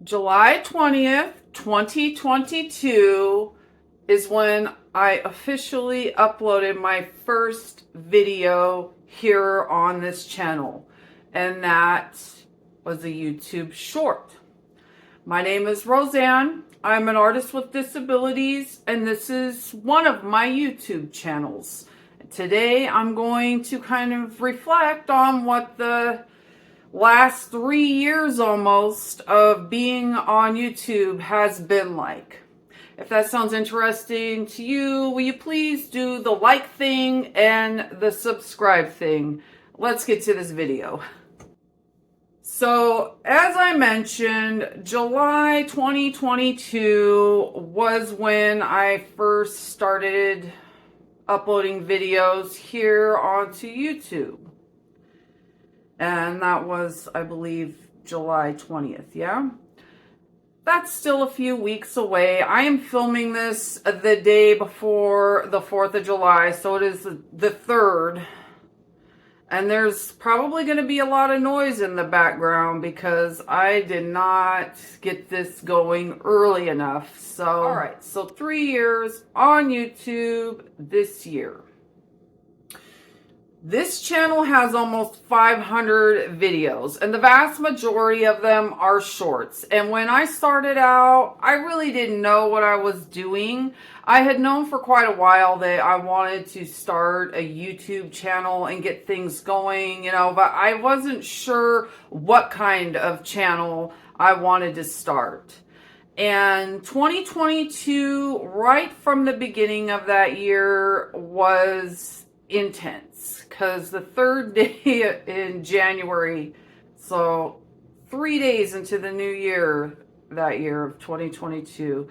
July 20th, 2022 is when I officially uploaded my first video here on this channel, and that was a YouTube short. My name is Roseanne. I'm an artist with disabilities, and this is one of my YouTube channels. Today I'm going to kind of reflect on what the last 3 years almost of being on YouTube has been like. If that sounds interesting to you, will you please do the like thing and the subscribe thing? Let's get to this video. So, as I mentioned, July 2022 was when I first started uploading videos here onto YouTube. And that was, I believe, July 20th, yeah? That's still a few weeks away. I am filming this the day before the 4th of July, so it is the 3rd. And there's probably going to be a lot of noise in the background because I did not get this going early enough. So, all right, so 3 years on YouTube this year. This channel has almost 500 videos, and the vast majority of them are shorts. And when I started out, I really didn't know what I was doing. I had known for quite a while that I wanted to start a YouTube channel and get things going, but I wasn't sure what kind of channel I wanted to start. And 2022, right from the beginning of that year, was intense because the third day in January, so 3 days into the new year, that year of 2022,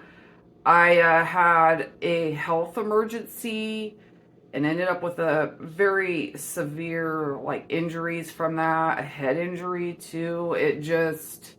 I had a health emergency and ended up with a very severe injuries from that, a head injury too. It just,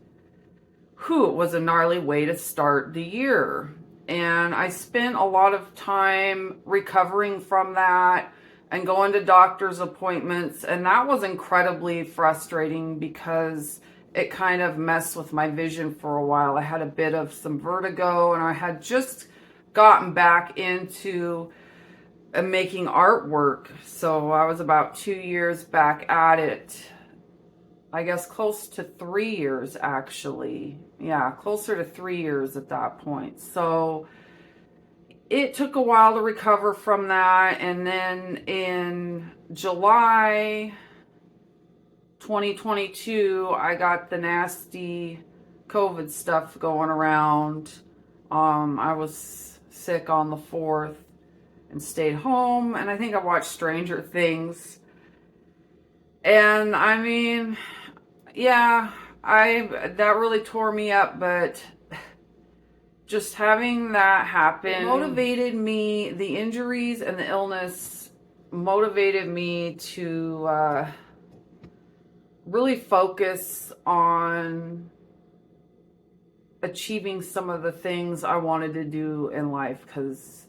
it was a gnarly way to start the year. And I spent a lot of time recovering from that and going to doctor's appointments. And that was incredibly frustrating because it kind of messed with my vision for a while. I had a bit of some vertigo, and I had just gotten back into making artwork. So I was about 2 years back at it. I guess close to 3 years, actually. Yeah, closer to 3 years at that point. So it took a while to recover from that. And then in July 2022, I got the nasty COVID stuff going around. I was sick on the 4th and stayed home. And I think I watched Stranger Things. And I mean, yeah, that really tore me up, but just having that happen motivated me. The injuries and the illness motivated me to really focus on achieving some of the things I wanted to do in life, because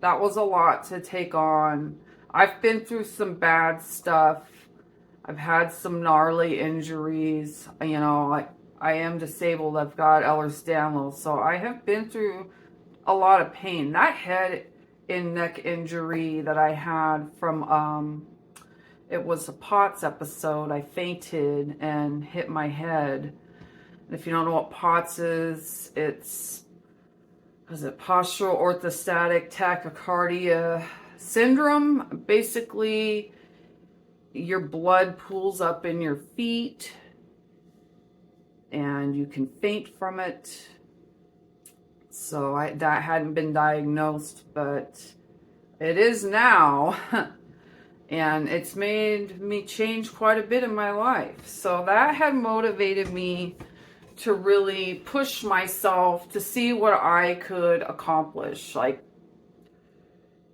that was a lot to take on. I've been through some bad stuff. I've had some gnarly injuries. I am disabled. I've got Ehlers-Danlos, so I have been through a lot of pain. That head and neck injury that I had from, it was a POTS episode. I fainted and hit my head. And if you don't know what POTS is, it's postural orthostatic tachycardia syndrome. Basically, your blood pools up in your feet and you can faint from it. So that hadn't been diagnosed, but it is now. And it's made me change quite a bit in my life. So that had motivated me to really push myself to see what I could accomplish.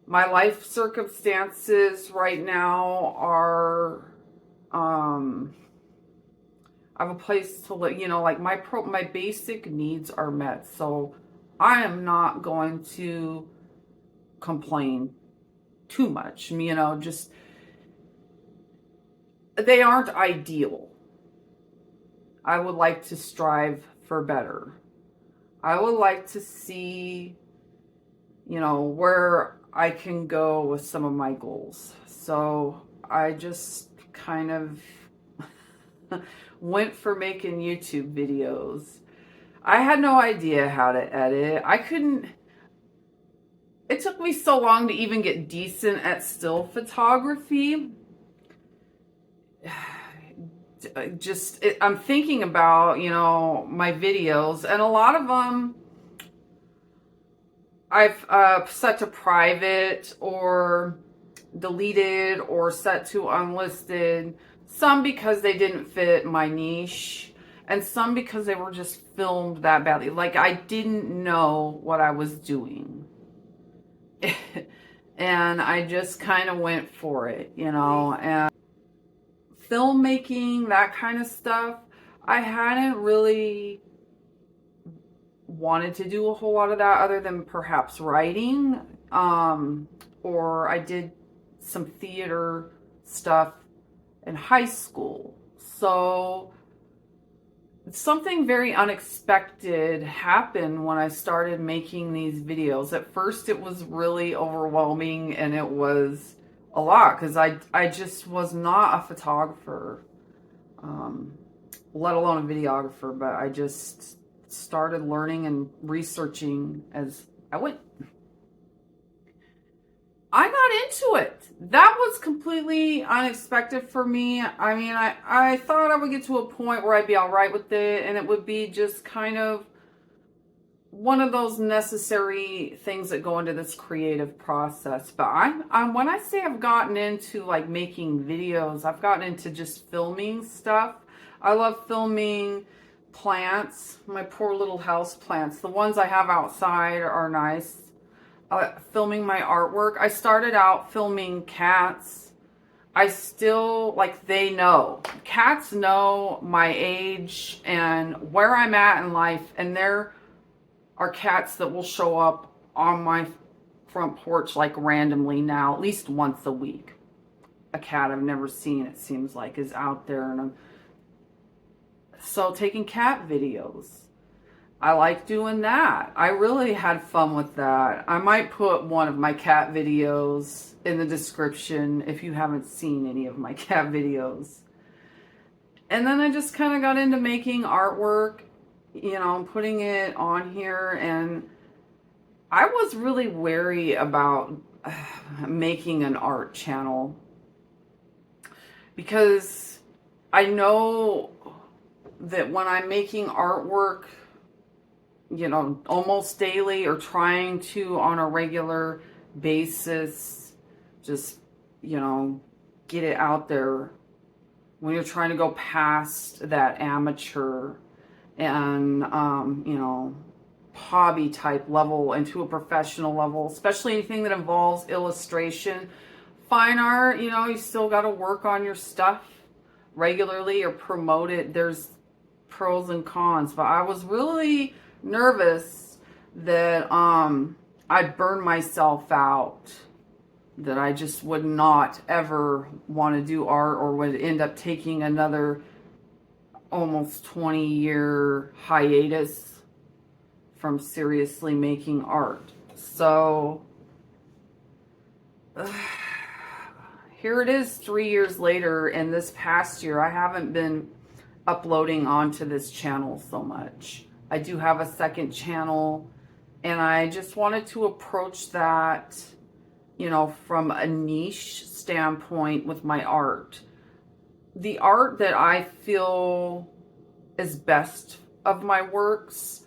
My life circumstances right now are, I have a place to live, my basic needs are met. So I am not going to complain too much, just, they aren't ideal. I would like to strive for better. I would like to see, where I can go with some of my goals. So I just kind of went for making YouTube videos. I had no idea how to edit. It took me so long to even get decent at still photography. I'm thinking about, my videos, and a lot of them I've set to private or deleted or set to unlisted. Some because they didn't fit my niche, and some because they were just filmed that badly. Like, I didn't know what I was doing. And I just kind of went for it, and filmmaking, that kind of stuff, I hadn't really wanted to do a whole lot of that other than perhaps writing. Or I did some theater stuff in high school. So something very unexpected happened when I started making these videos. At first it was really overwhelming, and it was a lot because I just was not a photographer, let alone a videographer, but I just started learning and researching as I went. I got into it. That was completely unexpected for me. I mean, I thought I would get to a point where I'd be all right with it, and it would be just kind of one of those necessary things that go into this creative process. But I'm when I say I've gotten into like making videos, I've gotten into just filming stuff. I love filming plants, my poor little house plants. The ones I have outside are nice. Filming my artwork. I started out filming cats. I still, they know. Cats know my age and where I'm at in life, and there are cats that will show up on my front porch randomly now, at least once a week. A cat I've never seen, it seems like, is out there, and I'm so taking cat videos. I like doing that. I really had fun with that. I might put one of my cat videos in the description if you haven't seen any of my cat videos. And then I just kind of got into making artwork, putting it on here. And I was really wary about making an art channel because I know that when I'm making artwork, almost daily or trying to on a regular basis, just, get it out there. When you're trying to go past that amateur and, hobby type level into a professional level, especially anything that involves illustration, fine art, you still got to work on your stuff regularly or promote it. There's pros and cons, but I was really nervous that I'd burn myself out, that I just would not ever want to do art or would end up taking another almost 20-year hiatus from seriously making art. So here it is 3 years later, and this past year I haven't been uploading onto this channel so much. I do have a second channel, and I just wanted to approach that, from a niche standpoint with my art. The art that I feel is best of my works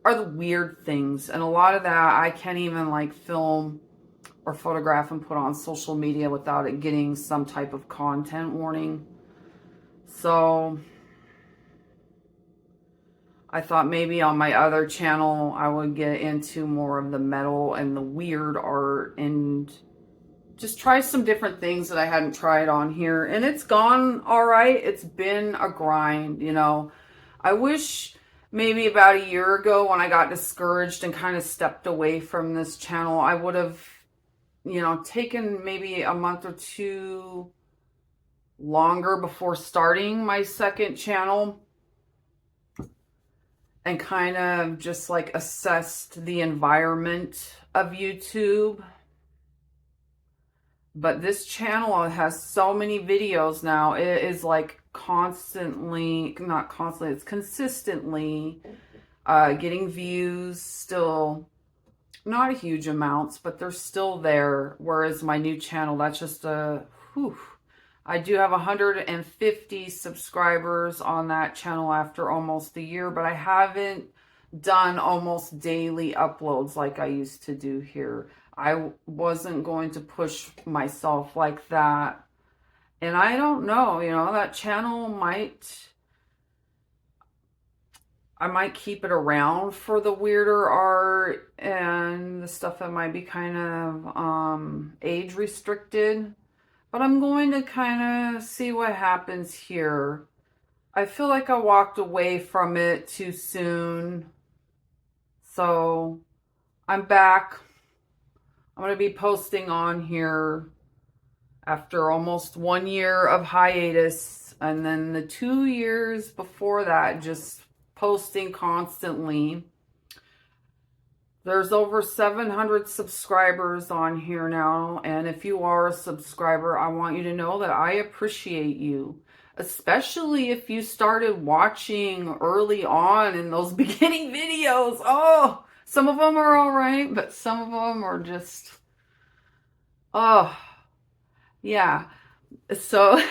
are the weird things, and a lot of that I can't even film or photograph and put on social media without it getting some type of content warning. So I thought maybe on my other channel I would get into more of the metal and the weird art and just try some different things that I hadn't tried on here. And it's gone all right. It's been a grind, I wish maybe about a year ago when I got discouraged and kind of stepped away from this channel, I would have, taken maybe a month or two longer before starting my second channel. and kind of just like assessed the environment of YouTube. But this channel has so many videos now. It is like constantly, not constantly, it's consistently getting views, still not huge amounts, but they're still there. Whereas my new channel, that's just whew. I do have 150 subscribers on that channel after almost a year, but I haven't done almost daily uploads like I used to do here. I wasn't going to push myself like that. And I don't know, that channel I might keep it around for the weirder art and the stuff that might be kind of age restricted. But I'm going to kind of see what happens here. I feel like I walked away from it too soon. So I'm back. I'm going to be posting on here after almost 1 year of hiatus. And then the 2 years before that, just posting constantly. There's over 700 subscribers on here now, and if you are a subscriber, I want you to know that I appreciate you, especially if you started watching early on in those beginning videos. Oh, some of them are all right, but some of them are just, oh, yeah. So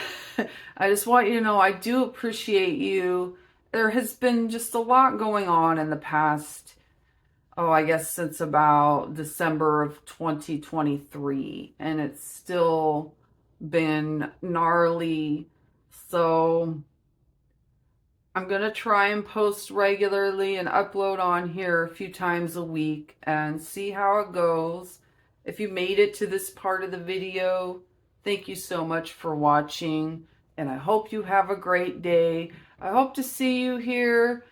I just want you to know I do appreciate you. There has been just a lot going on in the past, I guess since about December of 2023, and it's still been gnarly. So I'm going to try and post regularly and upload on here a few times a week and see how it goes. If you made it to this part of the video, thank you so much for watching, and I hope you have a great day. I hope to see you here,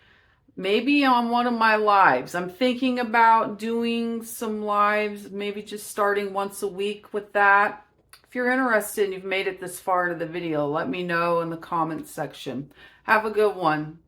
maybe on one of my lives. I'm thinking about doing some lives, maybe just starting once a week with that. If you're interested and you've made it this far into the video, let me know in the comments section. Have a good one.